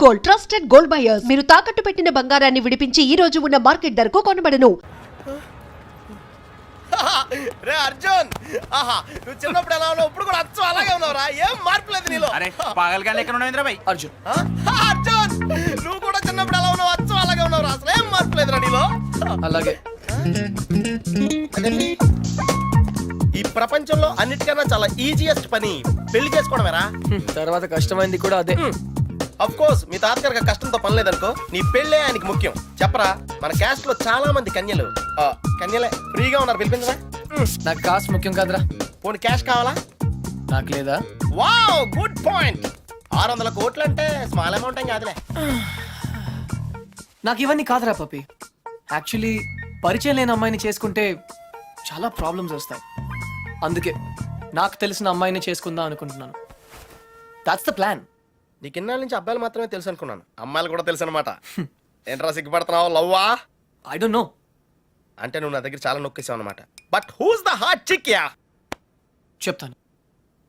Gold, trusted gold buyers. మీరు తాకట్టు పెట్టిన బంగారాన్ని విడిపించి ఈ రోజు ఉన్న మార్కెట్ ధరకు కొనబడను. రే అర్జున్, ఆహా నువ్వు చిన్నప్పుడు ఎలా ఉన్నావు ఇప్పుడు కూడా అచ్చం అలాగే ఉన్నావురా. ఏం మార్పు లేదు నీలో. అరే పాగల్గా ఎక్కడ ఉన్నావు భాయ్? అర్జున్ అర్జున్ నువ్వు కూడా చిన్నప్పుడు ఎలా ఉన్నావు అచ్చం అలాగే ఉన్నావురా. అసలు ఏం మార్పు లేదురా నీలో. అలాగే ఈ ప్రపంచంలో అన్నిటికన్నా చాలా ఈజియెస్ట్ పని పెళ్లి చేసుకోవడమేరా. తర్వాత కష్టమైంది కూడా అదే. అఫ్ కోర్స్ మీ తాతగారికి కష్టంతో పని లేదనుకో, నీ పెళ్ళే ఆయనకి ముఖ్యం. చెప్పరా, మన క్యాస్ట్ లో చాలా మంది కన్యలే ఫ్రీగా ఉన్నారు, పిలిపించరా. నాకు కాస్ట్ ముఖ్యం కాదురా. పోనీ క్యాష్ కావాలా? నాకు లేదా? Wow, good point. 600 కోట్లు అంటే స్మాల్ అమౌంట్ ఏం కాదులే. నాకు ఇవన్నీ కాదురా పప్పి. యాక్చువల్లీ పరిచయం లేని అమ్మాయిని చేసుకుంటే చాలా ప్రాబ్లమ్స్ వస్తాయి. అందుకే నాకు తెలిసిన అమ్మాయిని చేసుకుందాం అనుకుంటున్నాను. That's the plan. నీకు ఇన్నాళ్ళ నుంచి అబ్బాయిలు మాత్రమే తెలుసు అనుకున్నాను, అమ్మాయిలు కూడా తెలుసు అనమాట. ఏంట్రా సిగ్గుపడుతున్నావు? లవ్వా? I don't know. అంటే నువ్వు నా దగ్గర చాలా నొక్కేసావు అనమాట. But who's the hot chick? Yeah చెప్తాను.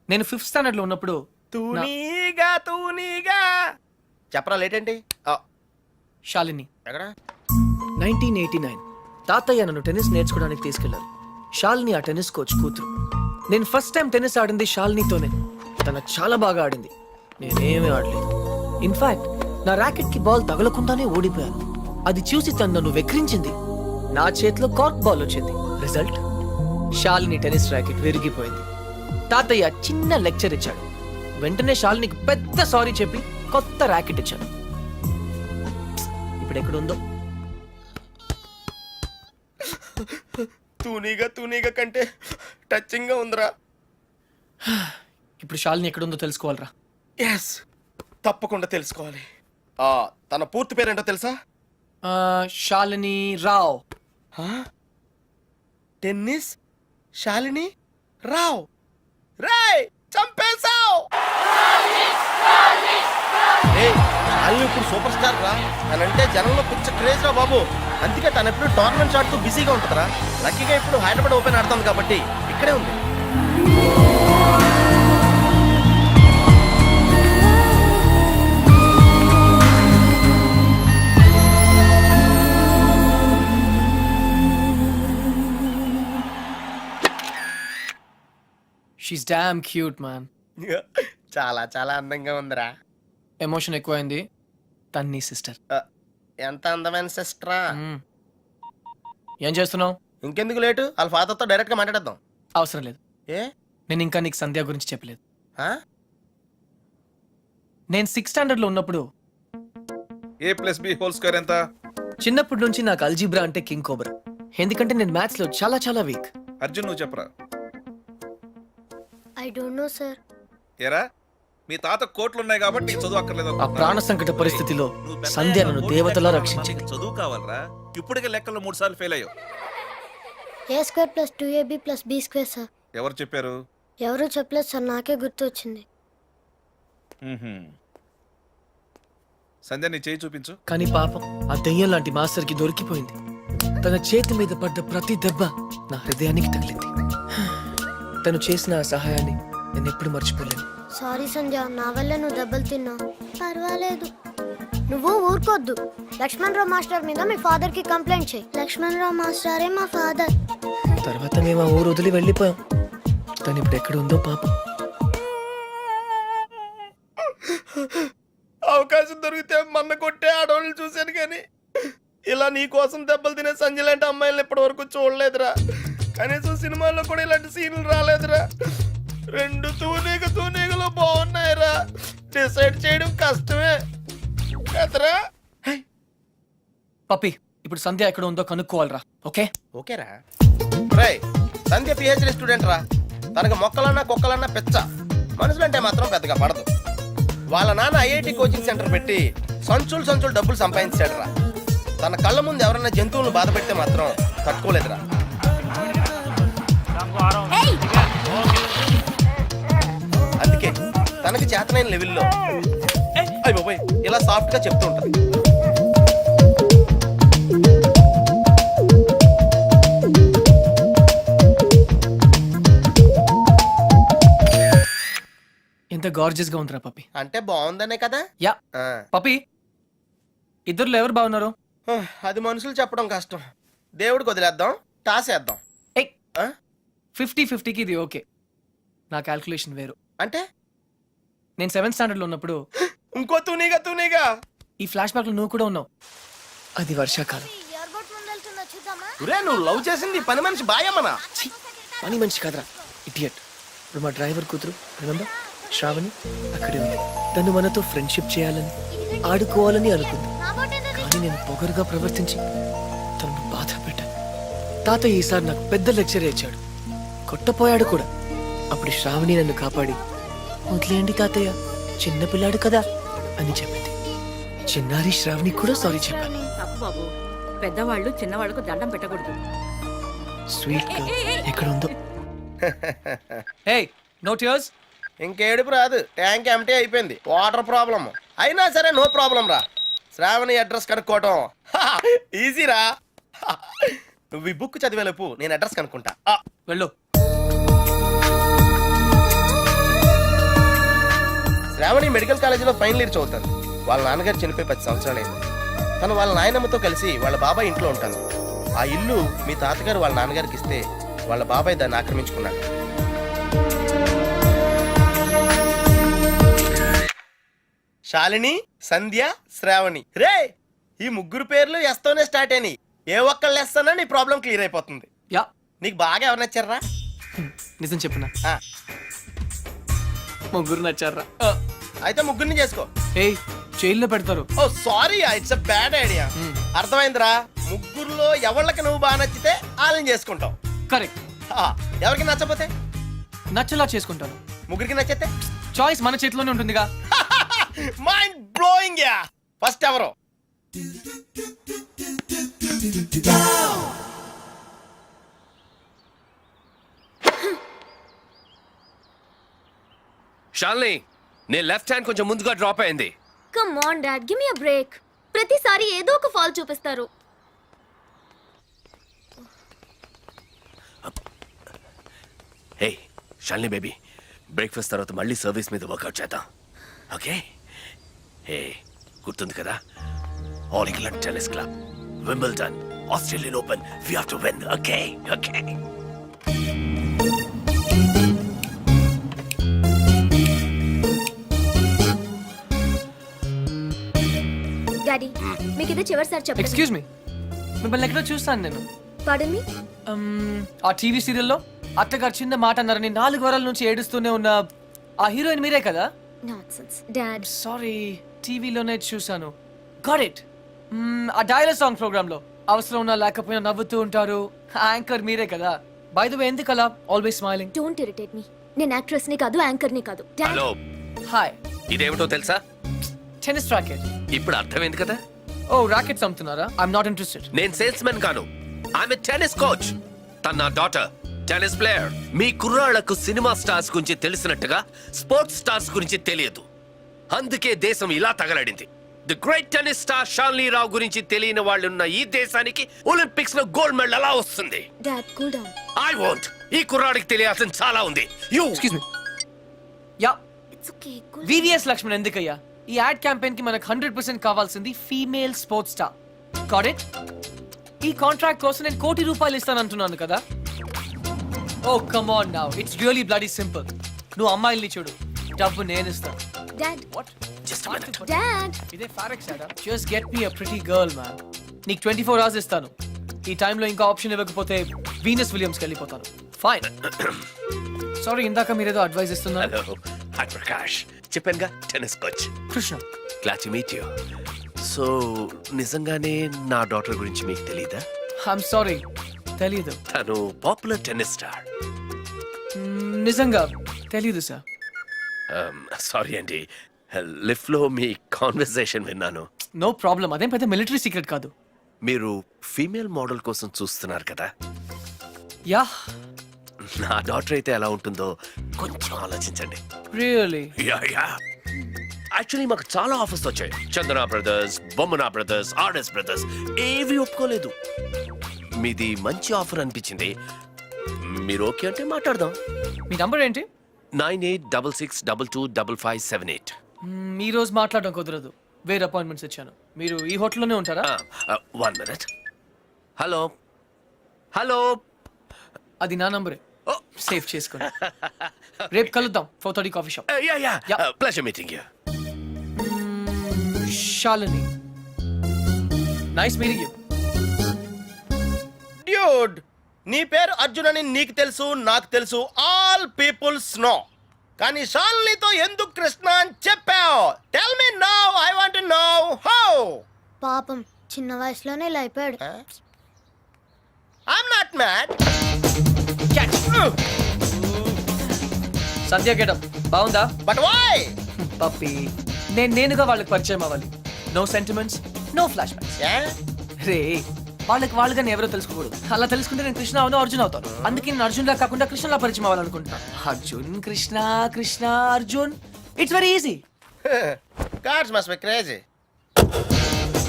నేను 5th స్టాండర్డ్ లో ఉన్నప్పుడు తూనీగా చెప్పరా. లేట్ ఏంటి? శాలిని ఎక్కడ? 1989 తాతయ్య నన్ను టెన్నిస్ నేర్చుకోవడానికి తీసుకెళ్లారు. శాలిని ఆ టెన్నిస్ కోచ్ కూతురు. నేను ఫస్ట్ టైం టెన్నిస్ ఆడింది శాలినితోనే. తన చాలా బాగా ఆడింది, నేనేమీ ఆడలేదు. ఇన్ఫాక్ట్ నా ర్యాకెట్ కి బాల్ తగలకుండానే ఓడిపోయాను. అది చూసి తను నన్ను వెక్రించింది. నా చేతిలో కార్క్ బాల్ వచ్చింది. రిజల్ట్, శాలిని టెన్నిస్ ర్యాకెట్ విరిగిపోయింది. తాతయ్య చిన్న లెక్చర్ ఇచ్చాడు. వెంటనే శాలినికి పెద్ద సారీ చెప్పి కొత్త ర్యాకెట్ ఇచ్చాను. ఇప్పుడు ఎక్కడుందో. తూనీగా కంటే టచింగ్ గా ఉందిరా. ఇప్పుడు శాలిని ఎక్కడుందో తెలుసుకోవాలరా. ఎస్, తప్పకుండా తెలుసుకోవాలి. తన పూర్తి పేరేంటో తెలుసా? శాలిని రావ్. టెన్నిస్ శాలిని రావ్. రేయ్, చంపేశావ్. శాలిని ఇప్పుడు సూపర్ స్టార్ రా. తనంటే జనంలో పిచ్చ క్రేజ్ రా బాబు. అందుకే తను ఎప్పుడు టోర్నమెంట్స్ ఆడుతూ బిజీగా ఉంటుందిరా. లక్కీగా ఇప్పుడు హైదరాబాద్ ఓపెన్ ఆడుతుంది కాబట్టి ఇక్కడే ఉంది. She's damn cute man. చాలా చాలా అందంగా ఉందిరా. ఎమోషన్ ఎక్కువైంది. తన్ని సిస్టర్. ఎంత అందమైన సిస్టరా. ఏం చేస్తున్నావు? ఇంకెందుకు లేటు, వాళ్ళ ఫాదర్తో డైరెక్ట్ గా మాట్లాడేద్దాం. అవసరం లేదు. ఏ? నేను ఇంకా నీకు సంధ్య గురించి చెప్పలేదు. నేను 6th స్టాండర్డ్ లో ఉన్నప్పుడు a+b² ఎంత? చిన్నప్పటి నుంచి నాకు అల్జీబ్రా అంటే కింగ్ కోబ్రా. ఎందుకంటే నేను మ్యాథ్స్ లో చాలా చాలా వీక్. అర్జున్ నువ్వు చెప్పరా. I don't no sir. ఏరా, మీ తాత కోట్లు ఉన్నాయి కాబట్టి నీకు చదువు అక్కర్లేదు. ఆ ప్రాణ సంకట పరిస్థితిలో సంధ్య నన్ను దేవతలా రక్షించింది. చదువు కావాలరా. ఇప్పటికే లెక్కల్లో 3 సార్లు ఫెయిల్ అయ్యావు. a² + 2ab + b² sir. ఎవరు చెప్పారు? ఎవరు చెప్పలేదు సార్, నాకే గుర్తు వచ్చింది. సంధ్య నీ చేయి చూపించు. కానీ పాపం ఆ దెయ్యం లాంటి మాస్టర్ కి దొరికిపోయింది. తన చేతి మీద పడ్డ ప్రతి దెబ్బ నా హృదయానికి తగిలింది. తను చేసిన ఆ సహాయాన్ని నేను ఎప్పుడు మర్చిపోలేను. సారీ సంధ్య, నా వల్ల నువ్వు దెబ్బలు తిన్నావు. పర్వాలేదు, నువ్వు ఊరుకోద్దు. లక్ష్మణరావు మాస్టర్ మీద మీ ఫాదర్ కి కంప్లైంట్ చేయి. లక్ష్మణరావు మాస్టరే మా ఫాదర్. తర్వాత మేము ఆ ఊరు వదిలి వెళ్ళిపోయాం. తను ఇప్పుడు ఎక్కడ ఉందో పాపం. అవకాశం దొరికితే మన్న కొట్టే ఆడవాళ్ళు చూశాను, కానీ ఇలా నీ కోసం దెబ్బలు తినే సంజయ్ లాంటి అమ్మాయిలను ఇప్పటి వరకు చూడలేదురా. కనీసం సినిమాల్లో కూడా ఇలాంటి సీన్లు రాలేదురా. 2 తూనీగలు బాగున్నాయిరా. డిసైడ్ చేయడం కష్టమే కదరా. పప్పి, ఇప్పుడు సంధ్య ఎక్కడ ఉందో కనుక్కోవాలరా. ఓకేరా. రేయ్, సంధ్య పిహెచ్డి స్టూడెంట్ రా. తనకు మొక్కలన్నా కుక్కలన్నా పిచ్చ. మనుషులంటే మాత్రం పెద్దగా పడదు. వాళ్ళ నాన్న ఐఐటి కోచింగ్ సెంటర్ పెట్టి సంచులు డబ్బులు సంపాదించాడు రా. తన కళ్ళ ముందు ఎవరైనా జంతువులను బాధ పెడితే మాత్రం తట్టుకోలేదురా. అందుకే తనకి చేతనైన లెవెల్లో ఇలా సాఫ్ట్ గా చెప్తూ ఉంటుంది. ఎంత గార్జియస్ గా ఉందిరా పప్పి. అంటే బాగుందనే కదా. యా ఆ. పప్పి, ఇద్దరులో ఎవరు బాగున్నారు? అది మనుషులు చెప్పడం కష్టం. దేవుడికి వదిలేద్దాం, టాసేద్దాం. ఏయ్, ఆ? 50-50కి ఇది ఓకే. నా క్యాల్కులేషన్ వేరు. అంటే నేను 7th స్టాండర్డ్ లో ఉన్నప్పుడు ఇంకో తూనీగా ఈ ఫ్లాష్ బ్యాక్ లో నువ్వు కూడా ఉన్నావు. అది వర్షాకాలం. ఎయిర్పోర్ట్ ముందు వెళ్తున్నా చూద్దామా? ఒరే, నువ్వు లవ్ చేసింది పని మనిషి బాయమ్మనా? ఛీ, పని మనిషి కాదురా, ఇడియట్. ఇప్పుడు మా డ్రైవర్ కూతురు రిమెంబర్ శ్రావణి అక్కడే ఉంది. తను మనతో ఫ్రెండ్షిప్ చేయాలని ఆడుకోవాలని అనుకుంది. నా బోట్ ఏదది? కానీ నేను పొగరుగా ప్రవర్తించి తనను బాధ పెట్టాను. తాత ఈసారి నాకు పెద్ద లెక్చర్ ఇచ్చాడు, కొట్టపోయాడు కూడా. అప్పుడు శ్రావణి నన్ను కాపాడి, వదిలేయండి తాతయ్య, చిన్నపిల్లాడు కదా అని చెప్పింది. చిన్నారి శ్రావణి కూడా సారీ చెప్పాను. తప్పు బాబు, పెద్దవాళ్ళు చిన్నవాళ్ళకు దండం పెట్టకూడదు. స్వీట్ గా ఎక్కడ ఉందో. హే, నో టియర్స్. ఇంకేడుపు రాదు, ట్యాంక్ ఎంటీ అయిపోయింది. వాటర్ ప్రాబ్లం అయినా సరే నో ప్రాబ్లం రా. శ్రావణి అడ్రస్ కనుక్కోవటం ఈజీరా. నువ్వు ఈ బుక్ చదివేలోపు నేను అడ్రస్ కనుక్కుంటా. వెళ్ళు. శ్రావణి మెడికల్ కాలేజీలో ఫైనల్ ఇయర్ చదువుతాను. వాళ్ళ నాన్నగారు చనిపోయి 10 సంవత్సరాలైంది. తను వాళ్ళ నాయనమ్మతో కలిసి వాళ్ళ బాబాయ్ ఇంట్లో ఉంటాను. ఆ ఇల్లు మీ తాతగారు వాళ్ళ నాన్నగారికి ఇస్తే వాళ్ళ బాబాయ్ దాన్ని ఆక్రమించుకున్నాడు. శాలిని, సంధ్య, శ్రావణి. రే, ఈ ముగ్గురు పేర్లు ఎస్తోనే స్టార్ట్ అయినాయి. ఏ ఒక్కళ్ళు ఎస్తానో నీ ప్రాబ్లం క్లియర్ అయిపోతుంది. యా, నీకు బాగా ఎవరు నచ్చారా? నిజం చెప్పనా, ఆ, ముగ్గురు నచ్చారా? అయితే ముగ్గురిని చేసుకో. ఏయ్, జైల్లో పెడతారు. Oh sorry, it's a bad idea. అర్థమైందిరా. ముగ్గురులో ఎవళ్ళకి నువ్వు బాగా నచ్చితే వాళ్ళని చేసుకుంటావు. కరెక్ట్. ఎవరికి నచ్చపోతే నచ్చలా చేసుకుంటాను. ముగ్గురికి నచ్చితే చాయిస్ మన చేతిలోనే ఉంటుందిగా. Mind blowing yeah. ఫస్ట్ ఎవరు? షాల్ని, నీ లెఫ్ట్ హ్యాండ్ కొంచెం ముందుగా డ్రాప్ అయింది. Come on dad, give me a break. ప్రతిసారి ఏదో ఒక ఫాల్ చూపిస్తారు. హే షాల్ని బేబీ, బ్రేక్ఫాస్ట్ తర్వాత మళ్ళీ సర్వీస్ మీద వర్కౌట్ చేద్దాం, ఓకే? హే, గుర్తుంది కదా, all England tennis club, Wimbledon, Australian open, we have to win, okay? Okay. Daddy, మీకు ఇది చివరిసారి చెప్పండి. ఎక్స్క్యూజ్ మీ, మిమ్మల్ని ఎక్కడో చూస్తాను నేను. పాడన్ మీ. ఆ టీవీ సీరియల్లో అత్తగారు చిన్న మాట అన్నారని 4 వారాల నుంచి ఏడుస్తూనే ఉన్న ఆ హీరోయిన్ మీరే కదా? Nonsense dad. సారీ, టీవీలోనే చూసాను. Got it. ఆ డైలాగ్ సాంగ్ ప్రోగ్రామ్ లో అవసరం ఉన్నా లేకపోయినా నవ్వుతూ ఉంటారు. యాంకర్ మీరే కదా? బై ద వే, ఎందుకు అలా always smiling? Don't irritate me. నేను యాక్ట్రెస్ ని కాదు, యాంకర్ ని కాదు. Dad, hello, hi. ఇదేమిటో తెలుసా? Tennis racket. ఇప్పుడు అర్థమైంది కదా? ఓ, రాకెట్స్ అమ్ముతున్నారా? I'm not interested. నేను సేల్స్ మెన్ కాను, ఐఎమ్ ఎ టెన్నిస్ కోచ్. తన నా డాటర్ టెన్నిస్ ప్లేయర్. మీ కుర్రాళ్లకు సినిమా స్టార్స్ గురించి తెలిసినట్టుగా స్పోర్ట్స్ స్టార్స్ గురించి తెలియదు. అందుకే దేశం ఇలా తగలడింది. The great tennis star Shalini Rao గురించి తెలియని వాళ్ళున్న ఈ దేశానికి ఒలింపిక్స్ లో గోల్డ్ మెడల్ ఎలా వస్తుంది? Dad cool down. I want. ఈ కుర్రాడికి తెలియాల్సిన చాలా ఉంది. You excuse me. Yeah, it's okay, cool. VVS Laxman ఎందుకయ్యా? ఈ యాడ్ క్యాంపెయిన్ కి మనకు 100% కావాల్సింది female sports star. Got it? ఈ కాంట్రాక్ట్ కోసం నేను ₹1 కోటి ఇస్తానంటున్నాను కదా. Oh come on now, it's really bloody simple. నువ్వు అమ్మాయిల్ని చూడు, డబ్బు నేను ఇస్తాను. Dad, what? Just minute. Dad. ఇదే ఫారెక్స్ యాడా? Just get me a pretty girl man. నీకు 24 hours ఇస్తాను. ఈ టైంలో ఇంకా ఆప్షన్ ఇవ్వకపోతే వీనస్ విలియమ్స్కి వెళ్ళిపోతాను. ఫైన్. సారీ, ఇందాక మీరేదో అడ్వైస్ ఇస్తున్నారు. Hello, hi Prakash. చెప్పానుగా, tennis coach. Krishna. Glad to meet you. So నిజంగానే నా డాటర్ గురించి మీకు తెలీదా? ఐఎమ్ సారీ, తెలీదు. తను పాపులర్ టెన్నిస్ స్టార్. నిజంగా తెలీదు సార్. సారీ అండి, లిఫ్ట్ లో మీ కాన్వర్సేషన్ విన్నాను. నో ప్రాబ్లం, అదేం పెద్ద మిలిటరీ సీక్రెట్ కాదు. మీరు ఫీమేల్ మోడల్ కోసం చూస్తున్నారు కదా? యా. నా డాటర్ అయితే ఎలా ఉంటుందో కొంచెం ఆలోచించండి. రియల్లీ? Yeah yeah. యాక్చువల్లీ మాకు చాలా ఆఫర్స్ వచ్చాయి. చందన బ్రదర్స్, బొమ్మనా బ్రదర్స్, ఆర్ఎస్ బ్రదర్స్, ఏవి ఒప్పుకోలేదు. మీది మంచి ఆఫర్ అనిపించింది. మీరు ఓకే అంటే మాట్లాడదాం. మీ నంబర్ ఏంటి? 9866225578. ఈ రోజు మాట్లాడడం కుదరదు, వేరే అపాయింట్మెంట్స్ ఇచ్చాను. మీరు ఈ హోటల్లోనే ఉంటారా? 1 minute. Hello hello. అది నా నంబరే, సేవ్ చేసుకోండి. రేపు కలుద్దాం 4:30 coffee shop. Yeah. Pleasure meeting you. Shalini, nice meeting you. Dude, నీ పేరు అర్జున్ అని నీకు తెలుసు, నాకు తెలుసు, ఆల్ పీపుల్స్ నో. కానీ షాలినితో ఎందుకు కృష్ణ అని చెప్పావు? Tell me now, I want to know how. పాపం చిన్న వయసులోనే ఇలా అయిపోయాడు. I'm not mad. Sandhya getup బాగుందా? But why? పప్పి, నేనుగా వాళ్ళకి పరిచయం అవ్వాలి. No sentiments, no flashbacks. రే, వాళ్ళుగా ఎవరో తెలుసుకోకూడదు. అలా తెలుసుకుంటే నేను కృష్ణ అవును, అర్జున్ అవుతాను. అందుకే నేను అర్జున్ లా కాకుండా కృష్ణలా పరిచయం అవ్వాలనుకుంటున్నాను. Arjun Krishna, Krishna Arjun, it's very easy. Gods must be crazy.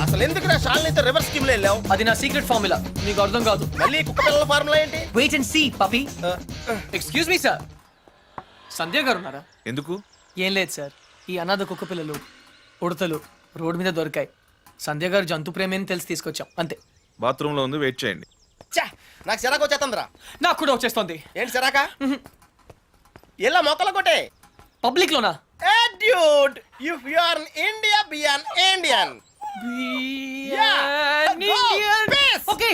అసలు ఎందుకు నా షాలినితో రివర్స్ స్కీమ్ లో వెళ్ళావు? అది నా సీక్రెట్ ఫార్ములా, నీకు అర్థం కాదు. మళ్ళీ కుక్క పిల్లల ఫార్ములా ఏంటి? Wait and see Puppy. Excuse me sir, Sandhya garu ఉన్నారా? ఎందుకు? ఏం లేదు సార్, ఈ అనాథ కుక్క పిల్లలు ఉడతలు రోడ్డు మీద దొరికాయి. సంధ్య గారు జంతు ప్రేమని తెలిసి తీసుకొచ్చాం, అంతే. బాత్రూమ్ లో ఉంది, వెయిట్ చేయండి. ఛా, నాకు సిరాకు వచ్చేస్తుందిరా. నాకు కూడా వచ్చేస్తుంది. ఏంటి సిరాక? ఇలా మొక్కలు కొట్టే పబ్లిక్ లోనా? dude, if you are in India, be an Indian. Yeah, go, peace. Okay.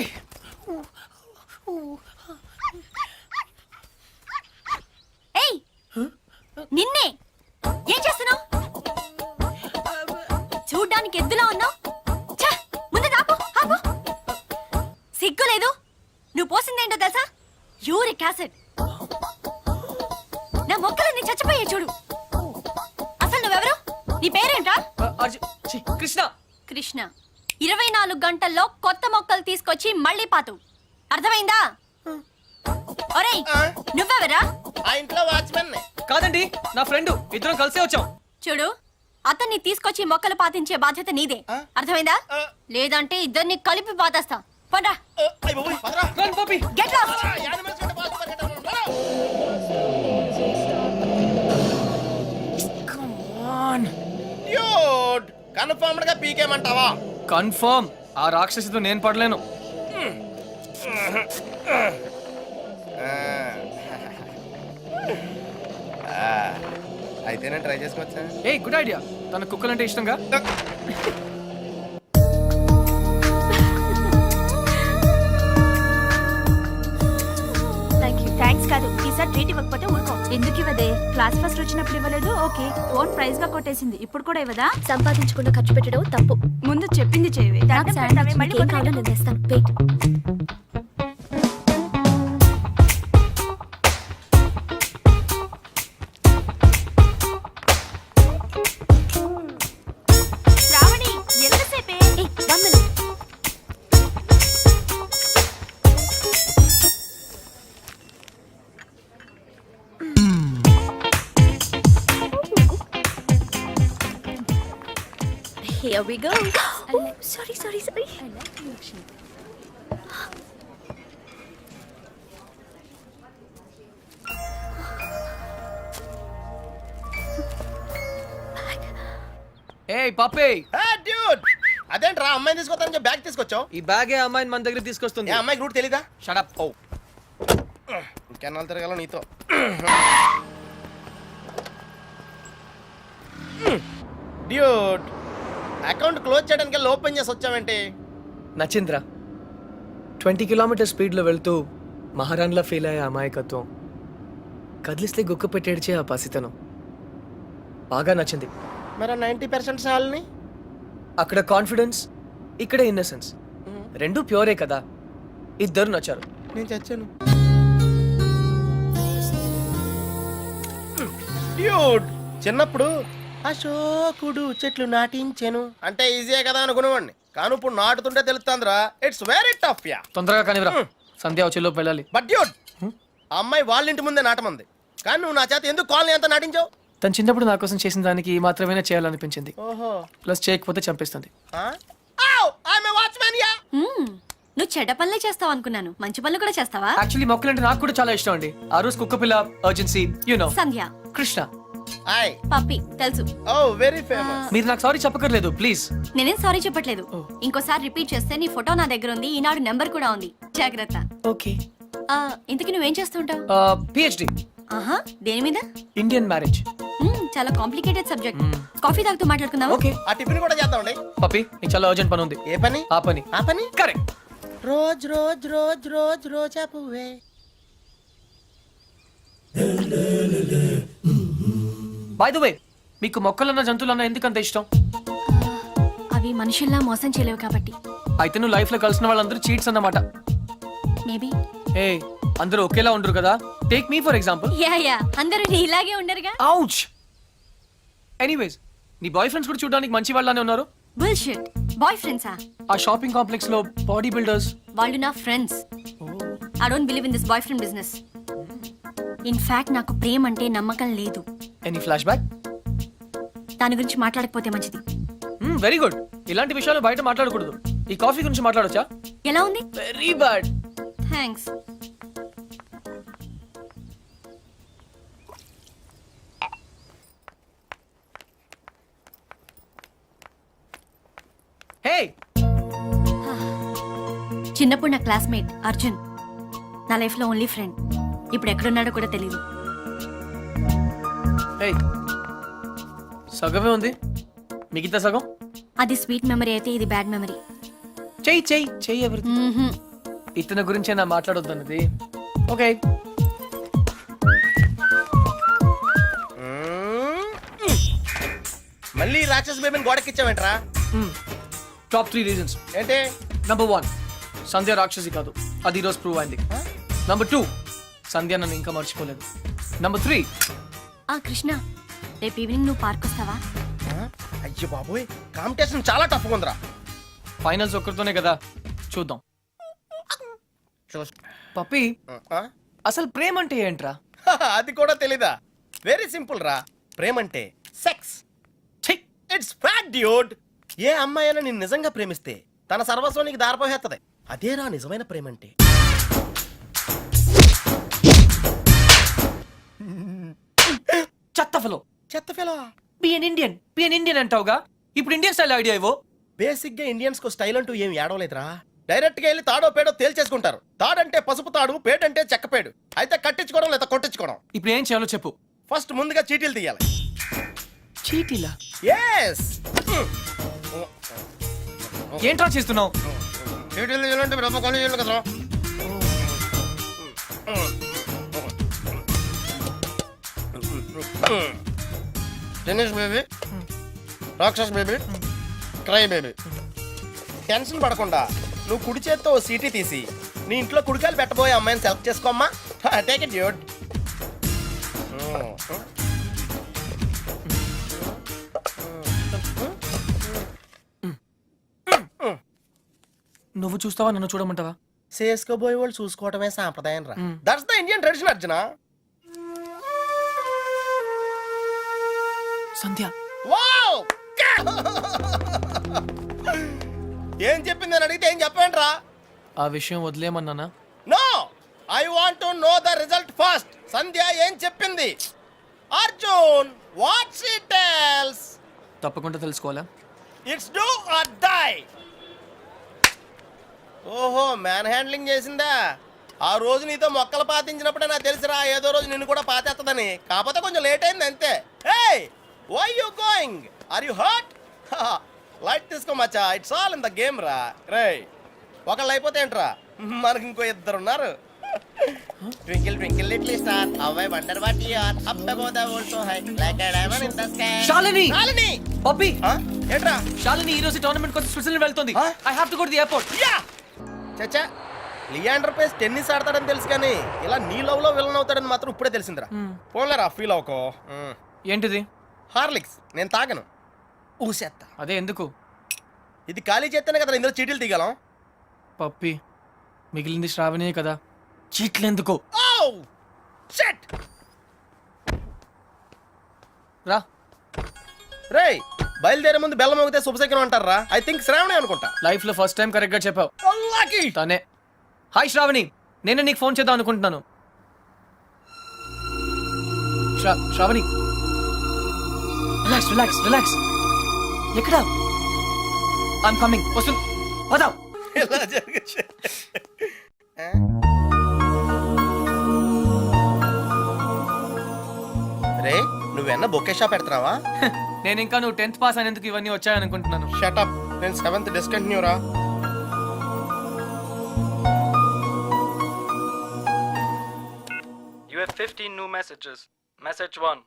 ఏయ్, నిన్నే ఏం చేస్తున్నావు? చూడ్డానికి ఎద్దులా ఉన్నావు. ముందు ఆపు, ఆపు. సిగ్గు లేదు. నువ్వు పోసిందేంటో తెలుసా? Uric acid. నా మొక్కలన్నీ చచ్చిపోయాయి చూడు. అసలు నువ్వెవరు? నీ పేరేంటా? కృష్ణ. కృష్ణ. 24 గంటల్లో కొత్త మొక్కలు తీసుకొచ్చి మళ్ళీ పాతు. అర్థమైందా? ఒరేయ్, నువ్వెవరా? ఆ ఇంట్లో వాచ్మెన్. కాదండి, నా ఫ్రెండ్, ఇద్దరం కలిసే వచ్చాం. చూడు, అతన్ని తీసుకొచ్చి మొక్కలు పాతించే బాధ్యత నీదే. అర్థమైందా? లేదంటే ఇద్దరిని కలిపి పాతేస్తా. పండ్రా. Run Puppy. Get lost. Dude, confirmed గా పీకేమంటావా? కన్ఫర్మ్. ఆ రాక్షసితో నేను పడలేను. అయితే నేను ట్రై చేసుకోవచ్చా? A good idea. తన కుక్కలంటే ఇష్టంగా. థ్యాంక్స్ కాదు, ఈసారి ట్రీట్ ఇవ్వకపోతే ఊరుకో. ఎందుకు ఇవ్వదే? క్లాస్ ఫస్ట్ వచ్చినప్పుడు ఇవ్వలేదు, ఓకే. ఓన్ ప్రైజ్ గా కొట్టేసింది, ఇప్పుడు కూడా ఇవ్వదా? సంపాదించకుండా ఖర్చు పెట్టడం తప్పు. ముందు చెప్పింది చేయవే. మళ్ళీ ఏం కావాలో నేను తెస్తాను. Wait. Shravani, ఎంతసేపే? 1 minute. Here we go. Oh, sorry. I like you actually. ఏయ్ పప్పి, డ్యూడ్, అదేంట్రా అమ్మాయిని తీసుకొస్తానని బ్యాగ్ తీసుకొచ్చావు? ఈ బ్యాగే అమ్మాయిని మన దగ్గర తీసుకొస్తుంది. ఏ అమ్మాయికి రూట్ తెలీదా? Shut up. ఓ, ఇంకెన్నాళ్ళు తిరగాల నీతో. డ్యూడ్, అకౌంట్ క్లోజ్ చేయడానికి ఓపెన్ చేసి వచ్చావేంటి? నచ్చింద్రా. 20 కిలోమీటర్ స్పీడ్లో వెళ్తూ మహారాణ్లా ఫీల్ అయ్యే అమాయకత్వం, కదిలిస్తే గుక్క పెట్టేడ్చే ఆ పసితనం బాగా నచ్చింది. మరి 90% సాల్ని? అక్కడ కాన్ఫిడెన్స్, ఇక్కడ ఇన్నసెన్స్, రెండు ప్యూరే కదా. ఇద్దరు నచ్చారు. నేను చచ్చాను. డ్యూడ్, చిన్నప్పుడు అశోకుడు చెట్లు నాటించెను అంటే ఈజీయే కదా అనుకునేవాడిని. కానీ ఇప్పుడు నాటుతుంటే తెలుస్తుందిరా, ఇట్స్ వెరీ టఫ్. యా, తొందరగా కానివ్వరా, సంధ్య వచ్చేలోపు వెళ్ళాలి. బట్ డ్యూడ్, ఆ అమ్మాయి వాళ్ళ ఇంటి ముందే నాటమంది, కానీ నువ్వు నా చేత ఎందుకు కాలనీ అంతా నాటించావు? తను చిన్నప్పుడు నా కోసం చేసిన దానికి మాత్రమే చేయాలనిపించింది. ఓహో, ప్లస్ చేయకపోతే చంపేస్తుంది. నువ్వు చెడ్డ పనులే చేస్తావు అనుకున్నాను, మంచి పనులు కూడా చేస్తావా? యాక్చువల్లీ మొక్కలంటే నాకు కూడా చాలా ఇష్టం అండి. ఆ రోజు కుక్క పిల్ల, urgency, you know, Sandhya, Krishna. Hi Puppy తెలుసు. Oh very famous. మీరు నాకు సారీ చెప్పకర్లేదు ప్లీజ్. నేనేం సారీ చెప్పట్లేదు. ఇంకోసారి రిపీట్ చేస్తే నీ ఫోటో నా దగ్గర ఉంది, ఈనాడు నెంబర్ కూడా ఉంది, జాగ్రత్త. ఓకే. ఇంతకీ నువ్వేం చేస్తుంటావు? పిహెచ్డి ఆహా, దేని మీద? Indian marriage. చాలా కాంప్లికేటెడ్ సబ్జెక్ట్. కాఫీ తాగుతూ మాట్లాడుకుందాం. ఓకే ఆ టిఫిన్ కూడా చేద్దామండి. పప్పి, నీకు చాలా అర్జెంట్ పని ఉంది. ఏ పని? ఆ పని. ఆ పని correct. Rose rose rose rose రోజా పువ్వే. బై ద వే, మీకు మొక్కలన్న జంతువులన్న ఎందుకంత ఇష్టం? అవి మనుషుల్లా మోసం చేయలేవు కాబట్టి. అయితే నువ్వు లైఫ్ లో కలిసిన వాళ్ళందరూ చీట్స్ అన్నమాట. మేబీ. ఏ, అందరూ ఒకేలా ఉండరు కదా. Take me for example. Yeah అందరూ నీలాగే ఉండరుగా. ఔచ్. ఎనీవేస్, నీ బాయ్ ఫ్రెండ్స్ కూడా చూడడానికి మంచి వాళ్ళనే ఉన్నారు. బుల్షిట్. బాయ్ ఫ్రెండ్సా? ఆ షాపింగ్ కాంప్లెక్స్ లో బాడీ బిల్డర్స్. వాళ్ళు నా friends. I don't believe in this boy friend business. In fact నాకు ప్రేమ అంటే నమ్మకం లేదు. Any flash back? దాని గురించి మాట్లాడకపోతే మంచిది. Very good. ఇలాంటి విషయాలు బయట మాట్లాడకూడదు. ఈ కాఫీ గురించి మాట్లాడొచ్చా? ఎలా ఉంది? Very bad. థ్యాంక్స్. హే, చిన్నప్పుడు నా క్లాస్మేట్ అర్జున్, నా లైఫ్ లో ఓన్లీ ఫ్రెండ్. ఇప్పుడు ఎక్కడున్నాడో కూడా తెలియదు. హే, సగమే ఉంది, మిగతా సగం అది స్వీట్ మెమరీ అయితే ఇది బ్యాడ్ మెమరీ. చెయ్యి చెయ్యి చెయ్యి. ఎవరిది? ఇతని గురించే నా మాట్లాడొద్దన్నది. ఓకే. మళ్ళీ రాక్షస్ బేబీని గోడకిచ్చావేంట్రా? టాప్ 3 రీజన్స్ ఏంటి? నంబర్ 1, సంధ్య రాక్షసి కాదు, అది ఈరోజు ప్రూవ్ అయింది. నంబర్ 2, సంధ్య నన్ను ఇంకా మర్చిపోలేదు. నంబర్ 3, కృష్ణ, రేపు ఈవినింగ్ నువ్వు పార్క్ వస్తావా? అయ్యో బాబోయ్, కాంపిటీషన్ చాలా టఫ్ ఉందిరా. ఫైనల్స్ ఒక్కరితోనే కదా, చూద్దాం. పప్పి, అసలు ప్రేమ అంటే ఏంట్రా? అది కూడా తెలీదా? వెరీ సింపుల్ రా. ప్రేమంటే సెక్స్. It's fact dude. ఏ అమ్మాయి అయినా నిన్ను నిజంగా ప్రేమిస్తే తన సర్వస్వం నీకు దారిపోహేత్తది. అదేరా నిజమైన ప్రేమంటే. చెత్త ఫెలో. చెత్త ఫెలో. బి ఎన్ ఇండియన్ అంటావుగా, ఇప్పుడు ఇండియన్ స్టైల్ ఐడియా ఇవ్వు. బేసిక్ గా ఇండియన్స్ కు స్టైల్ అంటూ ఏం ఏడవలేదురా. డైరెక్ట్ గా వెళ్ళి తాడో పేడో తేల్చేసుకుంటారు. తాడంటే పసుపు తాడు, పేడంటే చెక్కపేడు. అయితే కట్టించుకోవడం లేదా కొట్టించుకోవడం. ఇప్పుడు ఏం చేయాలో చెప్పు. ఫస్ట్ ముందుగా చీటీలు తీయాలి. చీటీలా? ఎస్. ఏంట్రా చేస్తున్నావు? చీటీలు తీయాలంటే బ్రహ్మ కాలేజీలు కదరా. టెన్నిస్ బేబీ, రాక్షస్ బేబీ, క్రై బేబీ. టెన్షన్ పడకుండా నువ్వు కుడి చేత్తో ఓ సీటీ తీసి నీ ఇంట్లో కుడికాయలు పెట్టబోయే అమ్మాయిని సెలెక్ట్ చేసుకోమ్మా. Take it dude. నువ్వు చూస్తావా, నన్ను చూడమంటావా? చేసుకోబోయే వాళ్ళు చూసుకోవటమే సాంప్రదాయం రా. That's the Indian tradition Arjuna. Sandhya. Wow! ఏం చెప్పింది అని అడిగితే ఏం చెప్పండి రా. ఆ విషయం వదిలేమన్నానా? No, I want to know the result first. Sandhya ఏం చెప్పింది? Arjun, what she tells? తప్పకుండా తెలుసుకోవాలా? It's do or die. ఓహో, మ్యాన్ హ్యాండ్లింగ్ చేసిందా? ఆ రోజు నీతో మొక్కలు పాతించినప్పుడే నాకు తెలిసిరా ఏదో రోజు నిన్ను కూడా పాతేస్తుందని. కాకపోతే కొంచెం లేట్ అయింది అంతే. Hey, why you going? Are you hurt? Light తీసుకో మచ్చా, it's all in the game రా. రే, ఒకళ్ళు అయిపోతే ఏంట్రా, మనకి ఇంకో ఇద్దరు ఉన్నారు. Twinkle twinkle little star, how I wonder what you are, up above the world so high, like a diamond in the sky. Shalini! Shalini! Puppy! ఏంట్రా? శాలిని ఈ రోజు టోర్నమెంట్ కోసం స్విట్జర్లాండ్ వెళ్తుంది. I have to go to the airport. Yeah! చచ్చా, Leander face tennis ఆడతాడని తెలుసు కానీ ఇలా నీ లవ్ లో విలన్ అవుతాడని మాత్రం ఇప్పుడే తెలిసిందిరా. పోన్లేరా, ఫీల్ అవుకో. ఏంటిది? హార్లిక్స్. నేను తాగను, ఊసేత్తా. అదే ఎందుకు? ఇది ఖాళీ చేస్తేనే కదా ఇందులో చీటీలు తీగలం. పప్పి, మిగిలింది శ్రావణియే కదా, చీట్లు ఎందుకు? షిట్! రా. రేయ్, బయలుదేరే ముందు బెల్లం మోగితే శుభశకనం అంటారా? ఐ థింక్ శ్రావణి అనుకుంటా. లైఫ్ లో ఫస్ట్ టైం కరెక్ట్ గా చెప్పావు. Lucky! తనే హాయ్ శ్రావణి, నేనే నీకు ఫోన్ చేద్దాం అనుకుంటున్నాను. Shravani, relax relax relax. ఎక్కడ? I'm coming. వస్తుంది, వదా. ఇలా జరగచ్చు. రే నువ్వెన్న బొకే షాప్ పెడుతున్నావా? నేను ఇంకా నువ్వు 10th పాస్ అయినందుకు ఇవన్నీ వచ్చాయనుకుంటున్నాను. షటప్, నేను 7th డిస్కంటిన్యూ రా. You have 15 new messages. Message 1.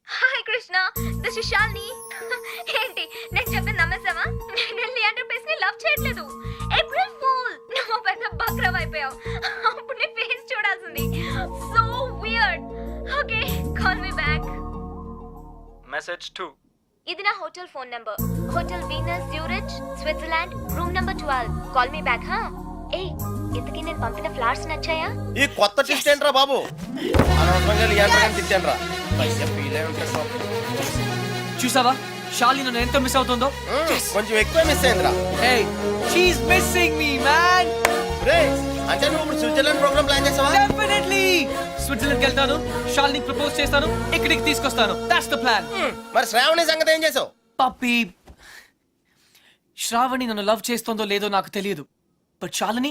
Hi Krishna, this is Shalini. ఏంటి నేను చెప్పింది నమ్మేసావా? నేను లియాండర్ పేస్ ని లవ్ చేయట్లేదు. April fool. నువ్వు పెద్ద బక్రవ్ అయిపోయావు. అప్పుడు నీ ఫేస్ చూడాల్సింది. So weird. Okay, call me back. Message 2. ఇది నా hotel phone number. Hotel Venus Zurich, Switzerland, room number 12. Call me back. హా ఏయ్, ఇంతకీ నేను పంపిన ఫ్లవర్స్ నచ్చాయా? ఈ కొత్త టిస్ట్ ఏంట్రా బాబు? అనవసరంగా లియాండర్ గారిని తిట్టానురా. పైసా ఫీల్ అయి ఉంటాడు బాబు. చూసావా శాలిని నన్ను ఎంత మిస్ అవుతుందో? కొంచెం ఎక్కువ మిస్ అయిందిరా. Hey, she's missing me, man. రే అంటే నువ్వు ఇప్పుడు స్విట్జర్లాండ్ ప్రోగ్రామ్ ప్లాన్ చేసావా? Definitely. స్విట్జర్లాండ్కి వెళ్తాను, శాలిని ప్రపోజ్ చేస్తాను, ఇక్కడికి తీసుకొస్తాను. That's the plan. మరి శ్రావణి సంగతి ఏం చేసావు? పప్పి, శ్రావణి నన్ను లవ్ చేస్తుందో లేదో నాకు తెలియదు. But Shalini,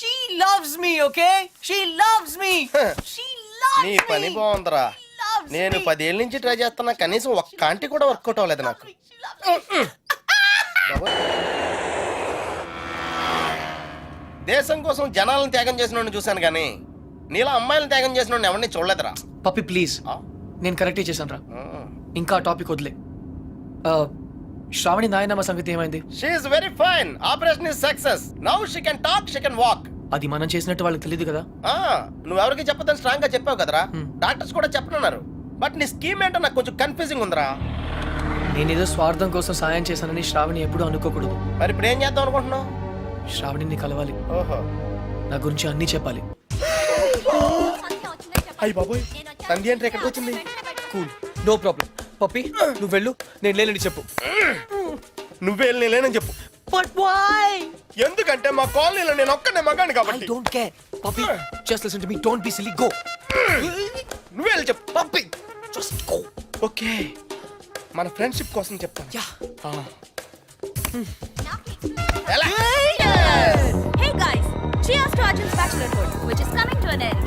she loves me, okay? She loves me. She loves నీ me. పని బాగుందిరా. loves నేను me. 10 ఏళ్ళ నుంచి ట్రై చేస్తున్నా, కనీసం ఒక్క కాంటి కూడా వర్కౌట్ అవ్వలేదు నాకు. బాబు, దేశం కోసం జనాలను త్యాగం చేసిన చూశాను కానీ నీలా అమ్మాయిలను త్యాగం చేసిన ఎవరిని చూడలేదురా. పప్పి ప్లీజ్, నేను కరెక్టే చేశాను రా. ఇంకా టాపిక్ వదిలే. శ్రావణి నాయనమ్మ సంగతి ఏమైంది? She is very fine. Operation is success. Now she can talk, she can walk. అది మనం చేసినట్టు వాళ్ళకి తెలియదు కదా. నువ్వెవరికి చెప్పదని స్ట్రాంగ్ గా చెప్పావు కదరా. డాక్టర్స్ కూడా చెప్పనున్నారు. బట్ నీ స్కీమ్ ఏంటో నాకు కొంచెం కన్ఫ్యూజింగ్ ఉందిరా. నేనేదో స్వార్థం కోసం సాయం చేశానని శ్రావణి ఎప్పుడూ అనుకోకూడదు. మరి ఇప్పుడు ఏం చేద్దాం అనుకుంటున్నావు? శ్రావణిని కలవాలి, ఓహో, నా గురించి అన్నీ చెప్పాలి. అయ్యి బాబోయ్, తంది అంటే ఎక్కడికి వచ్చింది? Cool, no problem. పప్పి నువ్వు వెళ్ళు, నేను లేనని చెప్పు. నువ్వే లేనని చెప్పు. But why? ఎందుకంటే మా కాలనీలో నేను ఒక్కనే మగాను ఐ కాబట్టి. Don't care. Pappi just listen to me, don't be silly, go. నువ్వే వెళ్ళి చెప్పు. Pappi just go. ఓకే, మన ఫ్రెండ్షిప్ కోసం చెప్తాను. యా. ఎలా? Hey guys, cheers to Arjun's bachelorhood, which is coming to an end.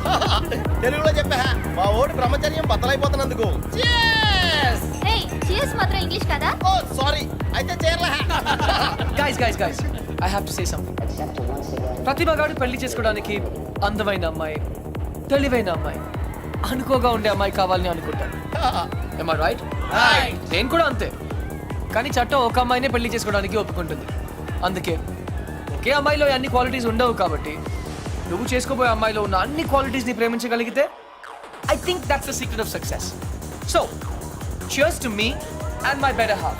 తెలుగులో చెప్పా, మా ఓడి బ్రహ్మచర్యం బద్దలైపోతున్నందుకు. Hey, cheers మాత్రం ఇంగ్లీష్ కదా? ఓ సారీ, అయితే చేరలే. Guys I have to say something. Pratibha garu పెళ్లి చేసుకోవడానికి అందమైన అమ్మాయి, తెలివైన అమ్మాయి, అనుకోగా ఉండే అమ్మాయి కావాలని అనుకుంటాను. Am I right? నేను కూడా అంతే. కానీ చట్టం ఒక అమ్మాయినే పెళ్లి చేసుకోవడానికి ఒప్పుకుంటుంది. అందుకే ఒకే అమ్మాయిలో అన్ని క్వాలిటీస్ ఉండవు కాబట్టి నువ్వు చేసుకోబోయే అమ్మాయిలో ఉన్న అన్ని క్వాలిటీస్ ని ప్రేమించగలిగితే I think that's the secret of success. So cheers to me and my better half.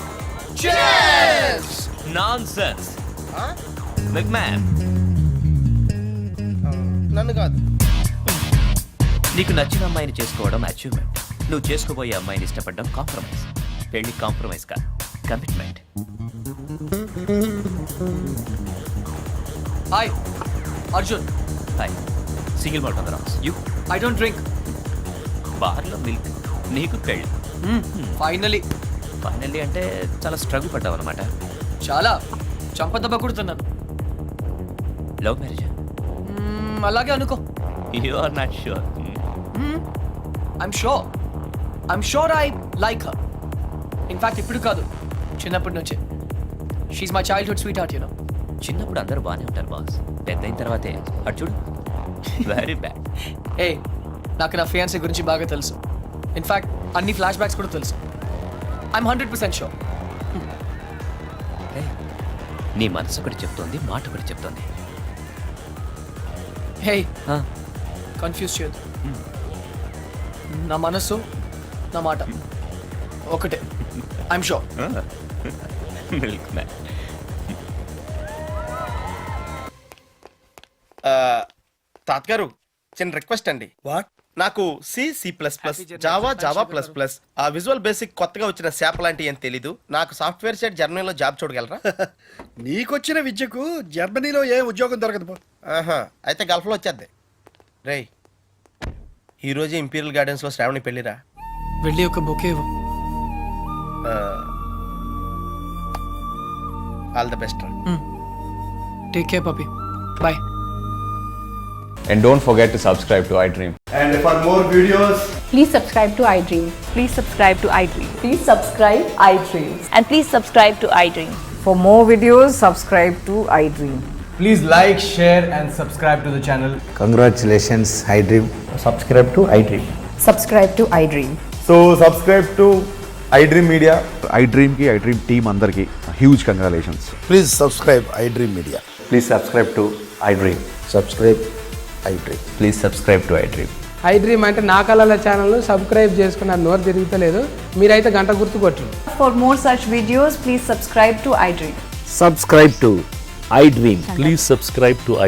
Cheers! Nonsense. Big man, నన్ను కాదు. నీకు నచ్చిన అమ్మాయిని చేసుకోవడం అచీవ్మెంట్. నువ్వు చేసుకోబోయే అమ్మాయిని ఇష్టపడడం కాంప్రమైజ్. పెళ్లి కాంప్రమైజ్ కాదు, commitment. Hi Arjun. Hi, single malt on the rocks. You I don't drink. బార్లో మిల్క్, నీకు పెళ్ళి. ఫైనలీ ఫైనల్లీ అంటే చాలా స్ట్రగుల్ పడ్డావు అనమాట. చాలా చంపదెబ్బ కొడుతున్నాను. Love marriage? అలాగే అనుకో. You are not sure. I'm sure I like her. In fact, ఇప్పుడు కాదు, చిన్నప్పటి నుంచే. She's my childhood sweetheart, you know. చిన్నప్పుడు అందరూ బాగానే ఉంటారు బాస్, పెద్ద అయిన తర్వాతే అటు చూడు, వెరీ బ్యాడ్. Hey, నాకు నా ఫియాన్సీ గురించి బాగా తెలుసు. ఇన్ఫాక్ట్ అన్ని ఫ్లాష్ బ్యాక్స్ కూడా తెలుసు. I'm 100% sure. నీ మనసు ఒకటి చెప్తోంది, మాట ఒకటి చెప్తోంది. Hey, కన్ఫ్యూజ్ చేయొద్దు. నా మనసు, నా మాట ఒకటే. I'm sure. Milk man. తాతగారు, చిన్న రిక్వెస్ట్ అండి. వాట్? నాకు C++, జావా ప్లస్ ఆ విజువల్ బేసిక్ కొత్తగా వచ్చిన శాప్ లాంటి ఏం తెలీదు. నాకు సాఫ్ట్వేర్ సైడ్ జర్మనీలో జాబ్ చూడగలరా? నీకొచ్చిన విద్యకు జర్మనీలో ఏ ఉద్యోగం దొరకదు పో. ఆహా, అయితే గల్ఫ్లో వచ్చేద్ది. రేయ్, ఈరోజు ఇంపీరియల్ గార్డెన్స్లో శ్రావణి పెళ్ళిరా. వెళ్ళి ఒక బొకే ఇవ్వు. ఆల్ ద బెస్ట్ రా. Take care Pappi. Bye. And don't forget to subscribe to iDream. And for more videos, Please subscribe to iDream. Please subscribe to iDream. Please subscribe iDream. And please subscribe to iDream. For more videos, subscribe to iDream. Please like, share, and subscribe to the channel. Congratulations, iDream. Subscribe to iDream. Subscribe to iDream. So subscribe to iDream Media. iDream ki iDream team andarki huge congratulations. Please subscribe iDream Media. Please subscribe to iDream. Subscribe iDream. Please subscribe to iDream. iDream అంటే నా కళల channel subscribe చేసుకున్న నోరు తిరుగుతలేదు. మీరైతే గంట గుర్తు కొట్టండి. For more such videos, please subscribe to iDream. Subscribe to iDream. Please subscribe to iDream.